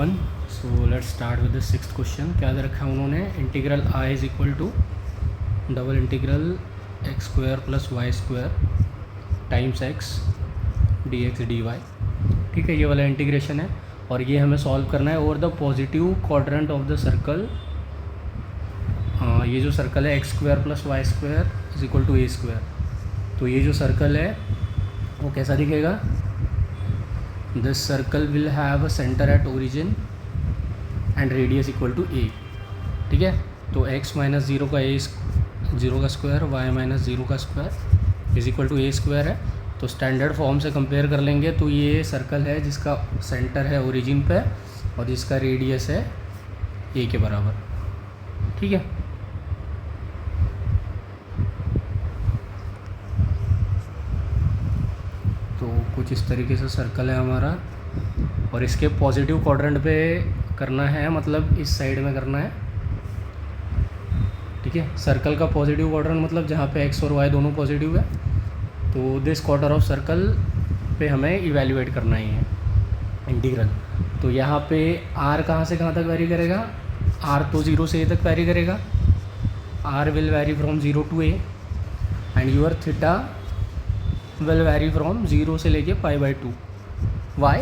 Everyone, so let's start with the sixth question. क्या दे रखा है उन्होंने, integral I is equal to double integral x square plus y square times x d x d y. ठीक है, ये वाला इंटीग्रेशन है और ये हमें सॉल्व करना है over the positive quadrant of the circle. ये जो सर्कल है x square plus y square is equal to a square. तो ये जो सर्कल है वो कैसा दिखेगा, this circle will have a centre at origin and radius equal to a. ठीक है, तो x माइनस ज़ीरो का ज़ीरो का स्क्वायर, y माइनस ज़ीरो का square is equal to a square है। तो स्टैंडर्ड फॉर्म से कंपेयर कर लेंगे तो ये सर्कल है जिसका सेंटर है ओरिजिन पे और जिसका रेडियस है a के बराबर। ठीक है, तो कुछ इस तरीके से सर्कल है हमारा और इसके पॉजिटिव क्वाड्रेंट पे करना है, मतलब इस साइड में करना है। ठीक है, सर्कल का पॉजिटिव क्वाड्रेंट मतलब जहाँ पे x और y दोनों पॉजिटिव है, तो दिस क्वार्टर ऑफ सर्कल पे हमें इवैल्यूएट करना ही है इंटीग्रल। तो यहाँ पे r कहाँ से कहाँ तक वेरी करेगा, r तो 0 से a तक वेरी करेगा, r will vary from 0 to a and your theta will vary from 0 से लेके π/2। Why,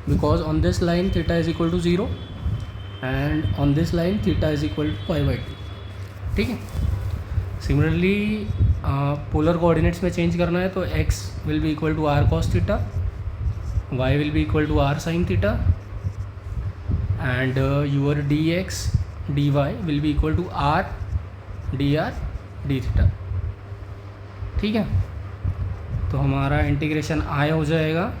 because on this line theta is equal to 0 and on this line theta is equal to π/2। ठीक है, similarly polar coordinates में change करना है तो x will be equal to r cos theta, y will be equal to r sin theta and your dx dy will be equal to r dr d theta. ठीक है, तो हमारा integration I हो जाएगा,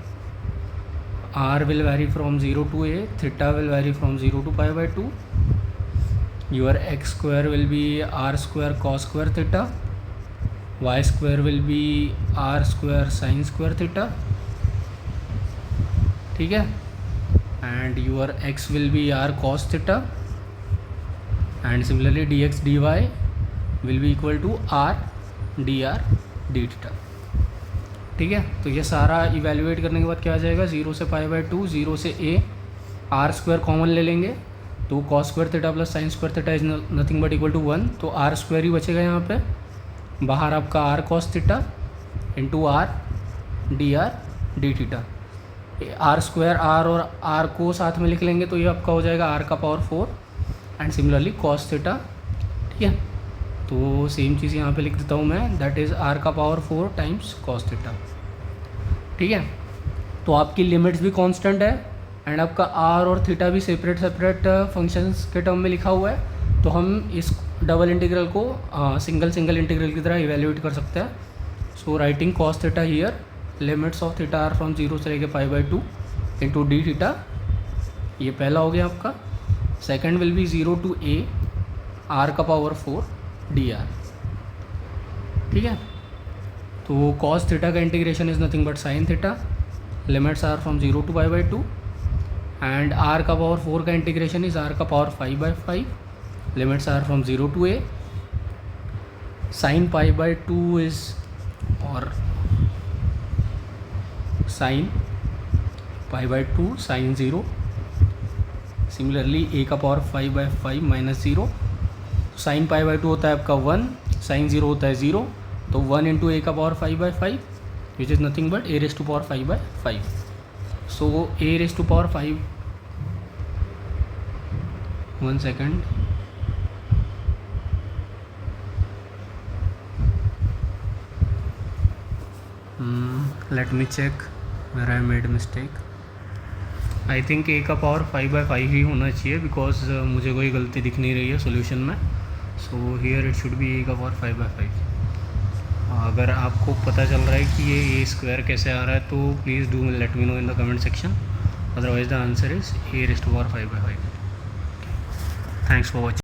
r will vary from 0 to a, theta will vary from 0 to π/2, your x square will be r square cos square theta, y square will be r square sin square theta। ठीक है, and your x will be r cos theta and similarly dx dy will be equal to r dr d theta। ठीक है, तो ये सारा evaluate करने के बाद क्या आ जाएगा, 0 से π/2, 0 से a, r स्क्वायर कॉमन ले लेंगे तो cos square theta plus sine square theta is nothing but equal to 1, तो r स्क्वायर ही बचेगा यहाँ पे, बाहर आपका r cos theta into r dr d theta. r square r और r को साथ में लिख लेंगे तो ये आपका हो जाएगा r का power 4 and similarly cos theta. ठीक है, तो सेम चीज़ यहाँ पे लिख देता हूँ मैं, दैट इज़ r का पावर 4 टाइम्स cos थीटा। ठीक है, तो आपकी लिमिट्स भी कांस्टेंट है एंड आपका r और थीटा भी सेपरेट फंक्शंस के टर्म में लिखा हुआ है, तो हम इस डबल इंटीग्रल को सिंगल इंटीग्रल की तरह इवेल्युएट कर सकते हैं। So writing cos theta here, limits of theta are from 0 से लेके π/2 इंटू डी थीटा, ये पहला हो गया आपका। Second will be 0 to a, r का पावर 4 dr। ठीक है, तो cos थीटा का integration is nothing but sine theta, limits are from 0 to π/2 and r का पावर 4 का इंटीग्रेशन इज r का power 5/5, limits are from 0 to a, sine π/2 is और साइन π/2 साइन 0, सिमिलरली a का पावर 5/5 माइनस 0, साइन π/2 होता है आपका 1, sign 0 होता है 0, तो 1 इंटू a का power 5/5 which is nothing but a raise to power 5/5। So a raise to power 5, 1 second, let me check where I made mistake. I think a का power 5/5 ही होना चाहिए बिकॉज मुझे कोई गलती दिख नहीं रही है सॉल्यूशन में। So here it should be a का पावर 5/5। अगर आपको पता चल रहा है कि ये a स्क्वायर कैसे आ रहा है तो please do let me know in the comment section, otherwise the answer is a raise to power 5/5। Thanks for watching.